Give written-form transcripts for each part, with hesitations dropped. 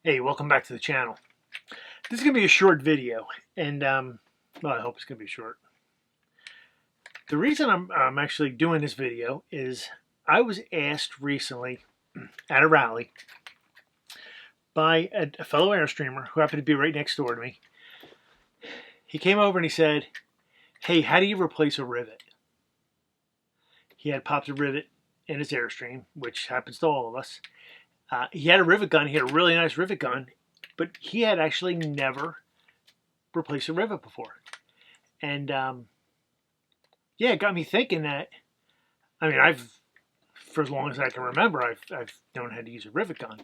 Hey, welcome back to the channel. This is going to be a short video, and well, I hope it's going to be short. The reason I'm actually doing this video is I was asked recently at a rally by a fellow Airstreamer who happened to be right next door to me. He came over and he said, hey, how do you replace a rivet? He had popped a rivet in his Airstream, which happens to all of us. He had a rivet gun. He had a really nice rivet gun, but he had actually never replaced a rivet before. And yeah, it got me thinking that, I mean, for as long as I can remember, I've known how to use a rivet gun.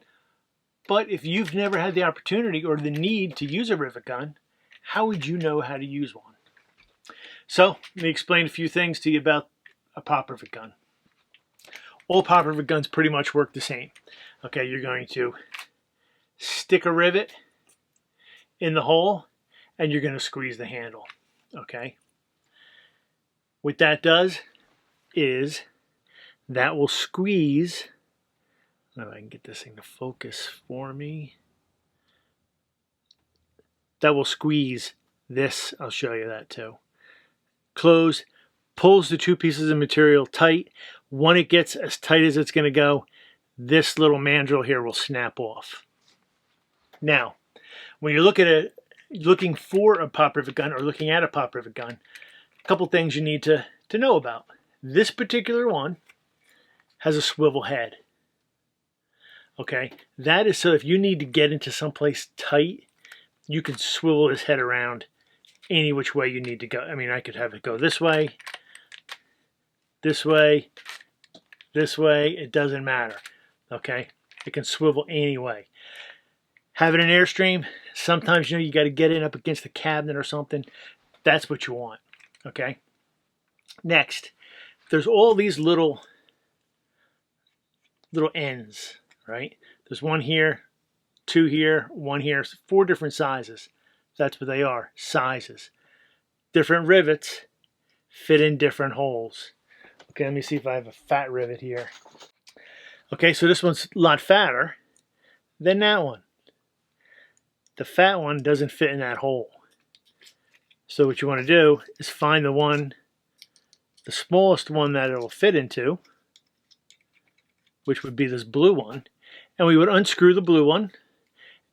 But if you've never had the opportunity or the need to use a rivet gun, how would you know how to use one? So let me explain a few things to you about a pop rivet gun. All pop rivet guns pretty much work the same. Okay, you're going to stick a rivet in the hole and you're going to squeeze the handle. Okay. What that does is that will squeeze. I don't know if I can get this thing to focus for me. That will squeeze this. I'll show you that too. Close, pulls the two pieces of material tight. When it gets as tight as it's going to go, this little mandrel here will snap off. Now, when you're looking for a pop rivet gun or looking at a pop rivet gun, a couple things you need to know about. This particular one has a swivel head. Okay, that is so if you need to get into someplace tight, you can swivel this head around any which way you need to go. I mean, I could have it go this way, this way, this way. It doesn't matter. Okay, it can swivel any way. Having an Airstream, sometimes you got to get it up against the cabinet or something. That's what you want. Okay. Next, there's all these little ends, right? There's one here, two here, one here, 4 different sizes. That's what they are, sizes. Different rivets fit in different holes. Okay, let me see if I have a fat rivet here. Okay, so this one's a lot fatter than that one. The fat one doesn't fit in that hole. So what you want to do is find the smallest one that it'll fit into, which would be this blue one, and we would unscrew the blue one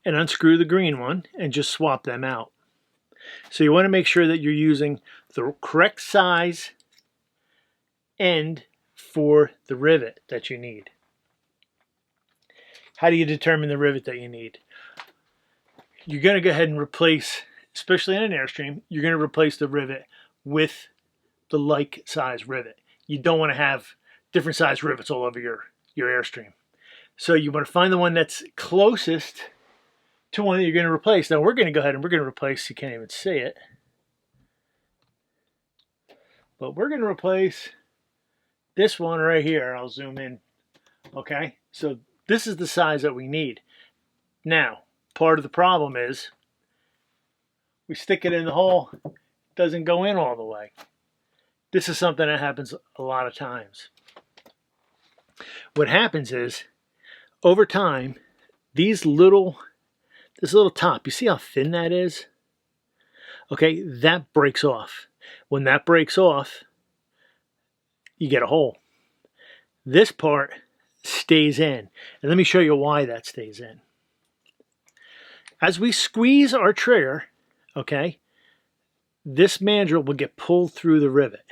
and unscrew the green one and just swap them out. So you want to make sure that you're using the correct size end for the rivet that you need. How do you determine the rivet that you need? You're going to go ahead and replace, especially in an Airstream, you're going to replace the rivet with the like size rivet. You don't want to have different size rivets all over your Airstream. So you want to find the one that's closest to one that you're going to replace. Now we're going to go ahead and we're going to replace, you can't even see it, but we're going to replace this one right here. I'll zoom in. Okay, so this is the size that we need. Now, part of the problem is we stick it in the hole, it doesn't go in all the way. This is something that happens a lot of times. What happens is, over time, this little top, you see how thin that is? Okay, that breaks off. When that breaks off, you get a hole. This part stays in. And let me show you why that stays in. As we squeeze our trigger, okay, this mandrel will get pulled through the rivet.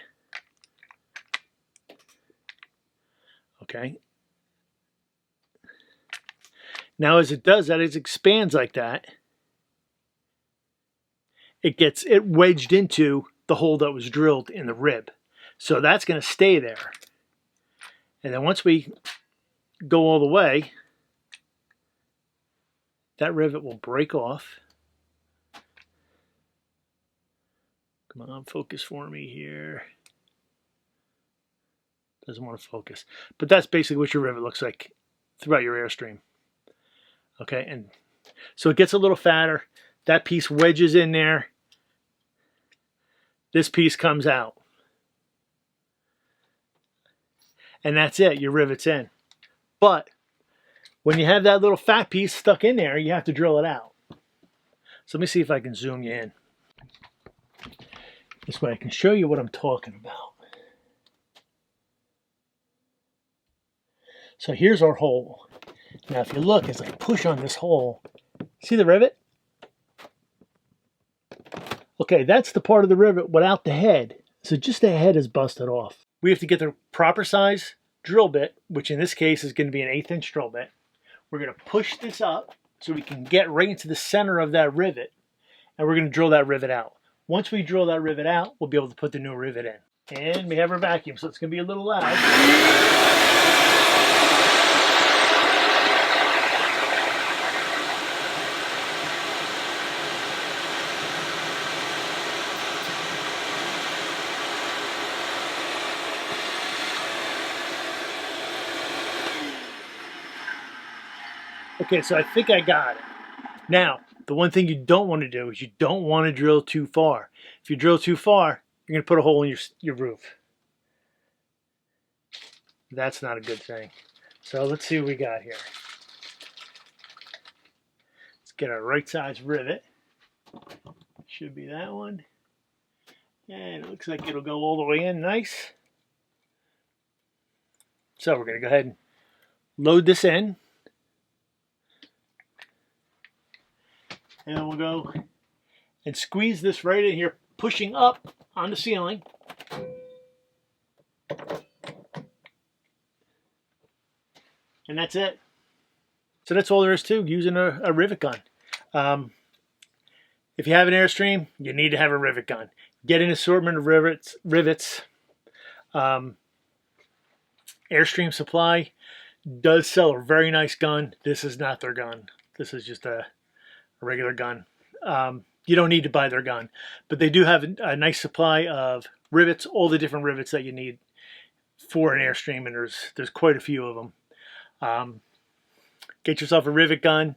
Okay. Now as it does that, as it expands like that, it wedged into the hole that was drilled in the rib. So that's going to stay there. And then once we go all the way, that rivet will break off. Come on, focus for me here. Doesn't want to focus. But that's basically what your rivet looks like throughout your Airstream. Okay, and so it gets a little fatter. That piece wedges in there. This piece comes out. And that's it, your rivet's in. But When you have that little fat piece stuck in there, you have to drill it out. So let me see if I can zoom you in. This way I can show you what I'm talking about. So here's our hole. Now if you look, as I push on this hole, see the rivet? Okay, that's the part of the rivet without the head. So just the head is busted off. We have to get the proper size drill bit, which in this case is going to be an 1/8 inch drill bit. We're going to push this up so we can get right into the center of that rivet, and we're going to drill that rivet out. Once we drill that rivet out, we'll be able to put the new rivet in. And we have our vacuum, so it's going to be a little loud. Okay, so I think I got it. Now, the one thing you don't want to do is you don't want to drill too far. If you drill too far, you're going to put a hole in your roof. That's not a good thing. So let's see what we got here. Let's get our right size rivet. Should be that one. And it looks like it'll go all the way in nice. So we're going to go ahead and load this in. And then we'll go and squeeze this right in here, pushing up on the ceiling. And that's it. So that's all there is to using a rivet gun. If you have an Airstream, you need to have a rivet gun. Get an assortment of rivets. Airstream Supply does sell a very nice gun. This is not their gun. This is just a regular gun. You don't need to buy their gun, but they do have a nice supply of rivets, all the different rivets that you need for an Airstream, and there's quite a few of them. Get yourself a rivet gun,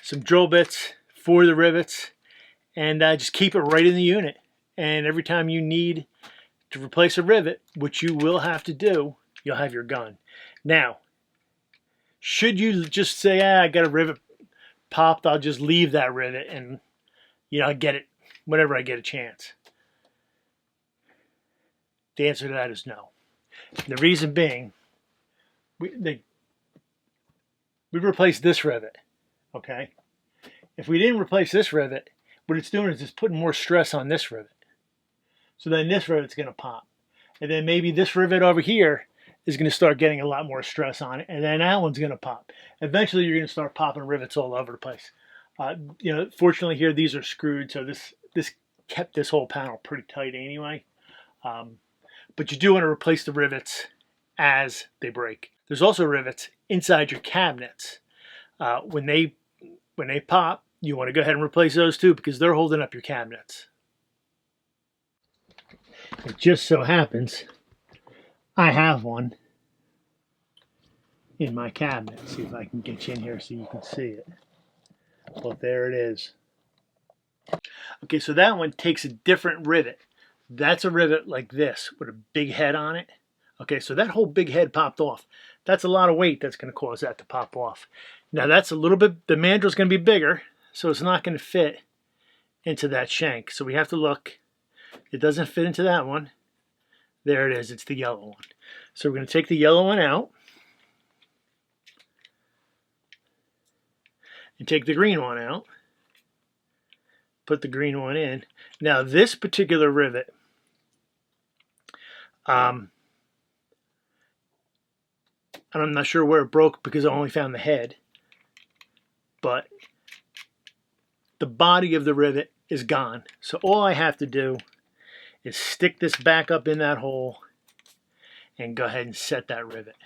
some drill bits for the rivets, and just keep it right in the unit. And every time you need to replace a rivet, which you will have to do, you'll have your gun. Now, should you just say, I got a rivet popped, I'll just leave that rivet and I get it whenever I get a chance? The answer to that is no. The reason being, we replaced this rivet, okay? If we didn't replace this rivet, what it's doing is it's putting more stress on this rivet. So then this rivet's going to pop. And then maybe this rivet over here is going to start getting a lot more stress on it, and then that one's going to pop. Eventually, you're going to start popping rivets all over the place. Fortunately here, these are screwed, so this kept this whole panel pretty tight anyway. But you do want to replace the rivets as they break. There's also rivets inside your cabinets. When they pop, you want to go ahead and replace those too, because they're holding up your cabinets. It just so happens I have one in my cabinet. See if I can get you in here so you can see it. Well, there it is. Okay, so that one takes a different rivet. That's a rivet like this with a big head on it. Okay, so that whole big head popped off. That's a lot of weight that's going to cause that to pop off. Now that's a little bit, the mandrel's going to be bigger, so it's not going to fit into that shank. So we have to look. It doesn't fit into that one. There it is, it's the yellow one. So we're going to take the yellow one out and take the green one out. Put the green one in. Now this particular rivet, and I'm not sure where it broke because I only found the head, but the body of the rivet is gone. So all I have to do is stick this back up in that hole and go ahead and set that rivet.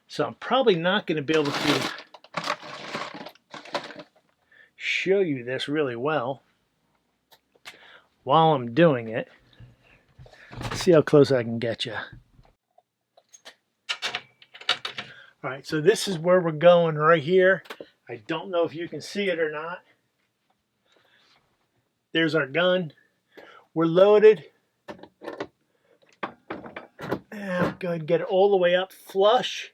So I'm probably not going to be able to show you this really well while I'm doing it. Let's see how close I can get you. Alright, so this is where we're going right here. I don't know if you can see it or not. There's our gun. We're loaded. Go ahead and get it all the way up flush.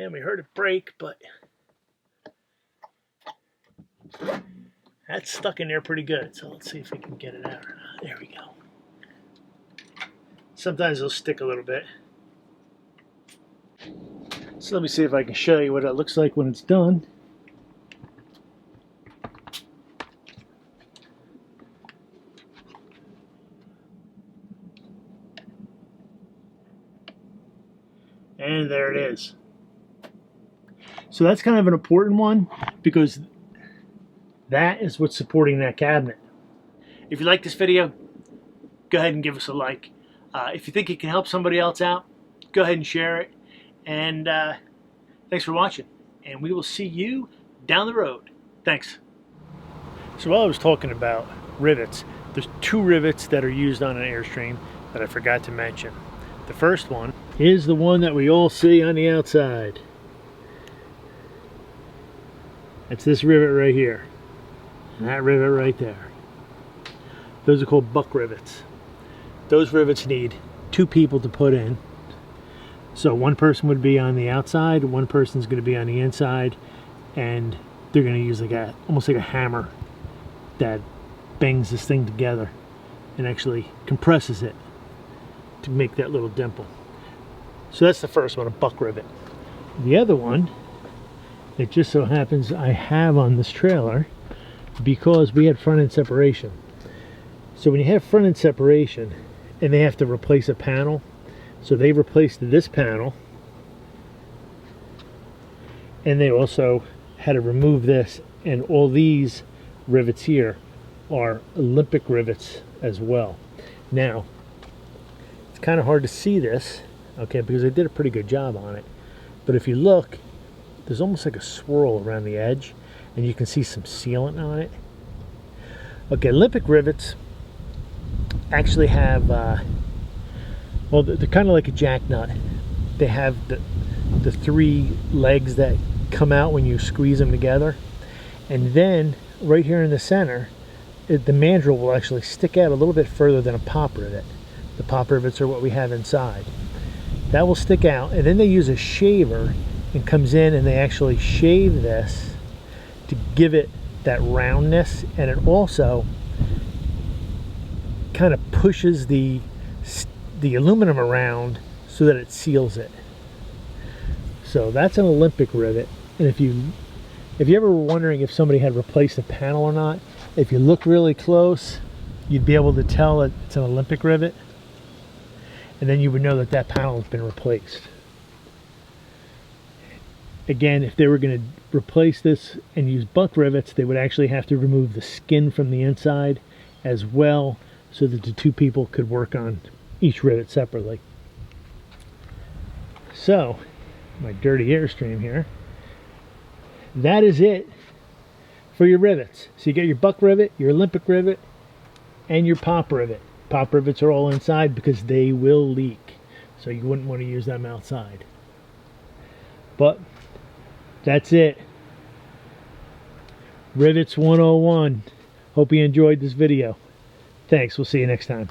Man, we heard it break, but that's stuck in there pretty good. So let's see if we can get it out. There we go. Sometimes they'll stick a little bit. So let me see if I can show you what it looks like when it's done. And there it is. So that's kind of an important one because that is what's supporting that cabinet. If you like this video, go ahead and give us a like. If you think it can help somebody else out, go ahead and share it. And thanks for watching. And we will see you down the road. Thanks. So while I was talking about rivets, there's 2 rivets that are used on an Airstream that I forgot to mention. The first one is the one that we all see on the outside. That's this rivet right here. And that rivet right there. Those are called buck rivets. Those rivets need 2 people to put in. So one person would be on the outside, one person's going to be on the inside, and they're going to use like almost like a hammer that bangs this thing together and actually compresses it to make that little dimple. So that's the first one, a buck rivet. The other one, it just so happens I have on this trailer because we had front end separation. So when you have front end separation and they have to replace a panel, so they replaced this panel and they also had to remove this, and all these rivets here are Olympic rivets as well. Now, it's kind of hard to see this, okay, because I did a pretty good job on it. But if you look, there's almost like a swirl around the edge, and you can see some sealant on it. Okay, Olympic rivets actually have, well, they're kind of like a jack nut. They have the 3 legs that come out when you squeeze them together. And then, right here in the center, the mandrel will actually stick out a little bit further than a pop rivet. The pop rivets are what we have inside. That will stick out, and then they use a shaver and comes in and they actually shave this to give it that roundness, and it also kind of pushes the aluminum around so that it seals it. So that's an Olympic rivet. And if you ever were wondering if somebody had replaced a panel or not, if you look really close, you'd be able to tell that it's an Olympic rivet, and then you would know that that panel has been replaced. Again, if they were going to replace this and use buck rivets, they would actually have to remove the skin from the inside as well, so that the 2 people could work on each rivet separately. So, my dirty Airstream here. That is it for your rivets. So you get your buck rivet, your Olympic rivet, and your pop rivet. Pop rivets are all inside because they will leak, so you wouldn't want to use them outside. But that's it. Rivets 101. Hope you enjoyed this video. Thanks. We'll see you next time.